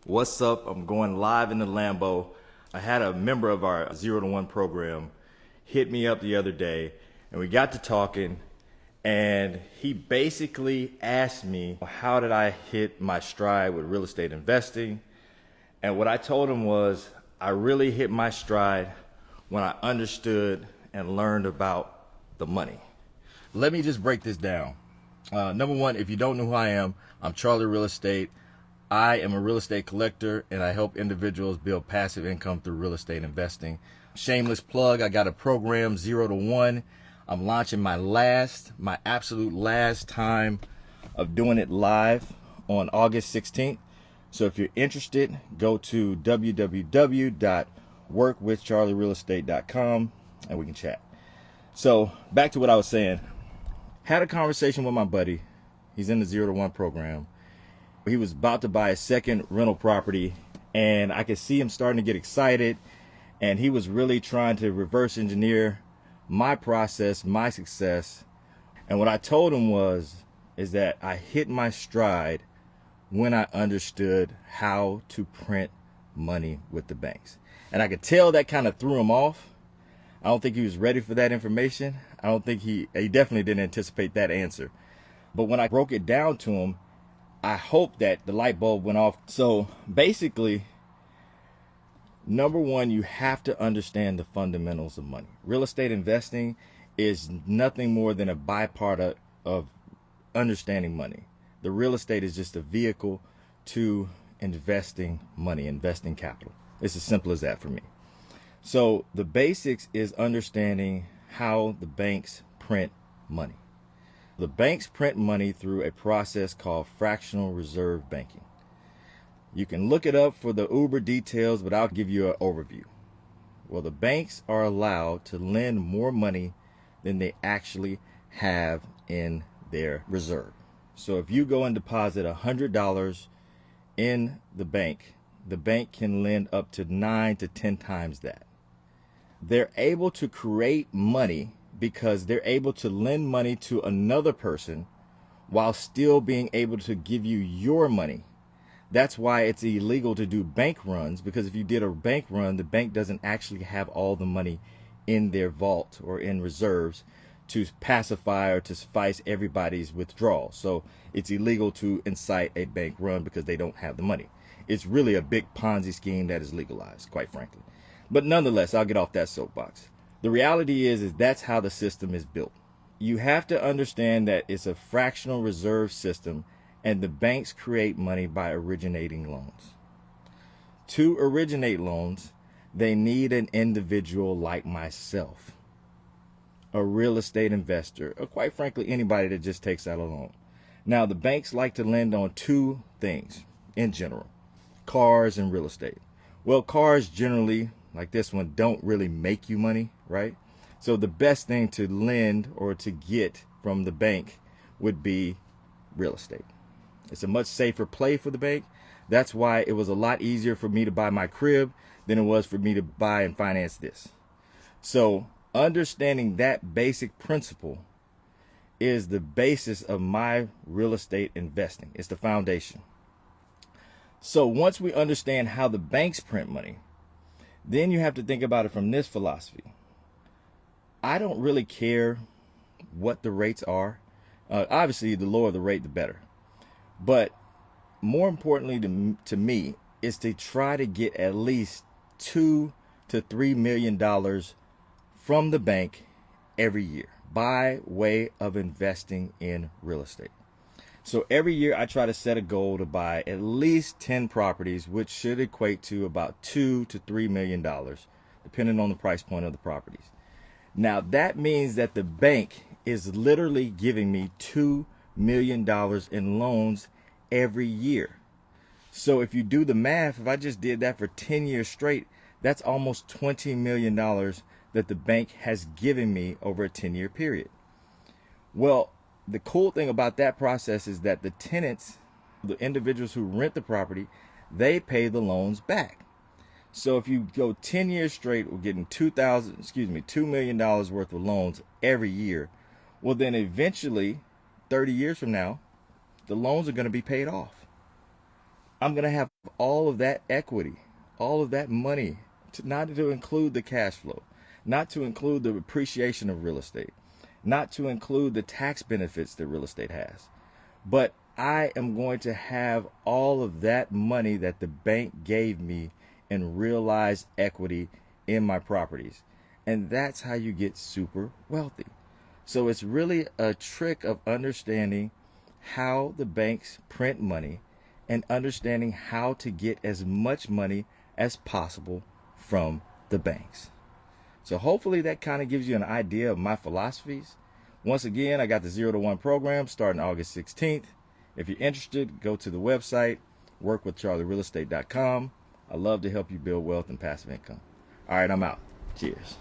What's up? I'm going live in the LAMBO. I had a member of our 0 to 1 program hit me up the other day, and we got to talking, and he basically asked me, how did I hit my stride with real estate investing? And what I told him was, I really hit my stride when I understood and learned about the money. Let me just break this down. Number one, if you don't know who I am, I'm Charlie Real Estate. I am a real estate collector, and I help individuals build passive income through real estate investing. Shameless plug, I got a program 0 to 1. I'm launching my absolute last time of doing it live on August 16th. So if you're interested, go to www.workwithcharlierealestate.com and we can chat. So back to what I was saying. Had a conversation with my buddy. He's in the 0 to 1 program. He was about to buy a second rental property, and I could see him starting to get excited, and he was really trying to reverse engineer my process, my success. And what I told him is that I hit my stride when I understood how to print money with the banks. And I could tell that kind of threw him off. I don't think he was ready for that information. I don't think he definitely didn't anticipate that answer. But when I broke it down to him, I hope that the light bulb went off. So basically, number one, you have to understand the fundamentals of money. Real estate investing is nothing more than a byproduct of understanding money. The real estate is just a vehicle to investing money, investing capital. It's as simple as that for me. So the basics is understanding how the banks print money. The banks print money through a process called fractional reserve banking. You can look it up for the uber details, but I'll give you an overview. Well, the banks are allowed to lend more money than they actually have in their reserve. So if you go and deposit $100 in the bank can lend up to 9 to 10 times that. They're able to create money because they're able to lend money to another person while still being able to give you your money. That's why it's illegal to do bank runs, because if you did a bank run, the bank doesn't actually have all the money in their vault or in reserves to pacify or to suffice everybody's withdrawal. So it's illegal to incite a bank run because they don't have the money. It's really a big Ponzi scheme that is legalized, quite frankly. But nonetheless, I'll get off that soapbox. The reality is that's how the system is built. You have to understand that it's a fractional reserve system, and the banks create money by originating loans. To originate loans, they need an individual like myself, a real estate investor, or quite frankly, anybody that just takes out a loan. Now, the banks like to lend on two things in general: cars and real estate. Well, cars generally, like this one, don't really make you money, right? So the best thing to lend or to get from the bank would be real estate. It's a much safer play for the bank. That's why it was a lot easier for me to buy my crib than it was for me to buy and finance this. So understanding that basic principle is the basis of my real estate investing. It's the foundation. So once we understand how the banks print money, then you have to think about it from this philosophy. I don't really care what the rates are. Obviously, the lower the rate, the better. But more importantly to me is to try to get at least $2 to $3 million from the bank every year by way of investing in real estate. So every year I try to set a goal to buy at least 10 properties, which should equate to about $2 to $3 million, depending on the price point of the properties. Now that means that the bank is literally giving me $2 million in loans every year. So if you do the math, if I just did that for 10 years straight, that's almost $20 million that the bank has given me over a 10-year period. Well, the cool thing about that process is that the tenants, the individuals who rent the property, they pay the loans back. So if you go 10 years straight, we're getting $2 million worth of loans every year. Well, then eventually, 30 years from now, the loans are going to be paid off. I'm going to have all of that equity, all of that money, not to include the cash flow, not to include the appreciation of real estate, not to include the tax benefits that real estate has. But I am going to have all of that money that the bank gave me in realized equity in my properties. And that's how you get super wealthy. So it's really a trick of understanding how the banks print money and understanding how to get as much money as possible from the banks. So hopefully that kind of gives you an idea of my philosophies. Once again, I got the 0 to 1 program starting August 16th. If you're interested, go to the website, workwithcharlierealestate.com. I love to help you build wealth and passive income. All right, I'm out. Cheers.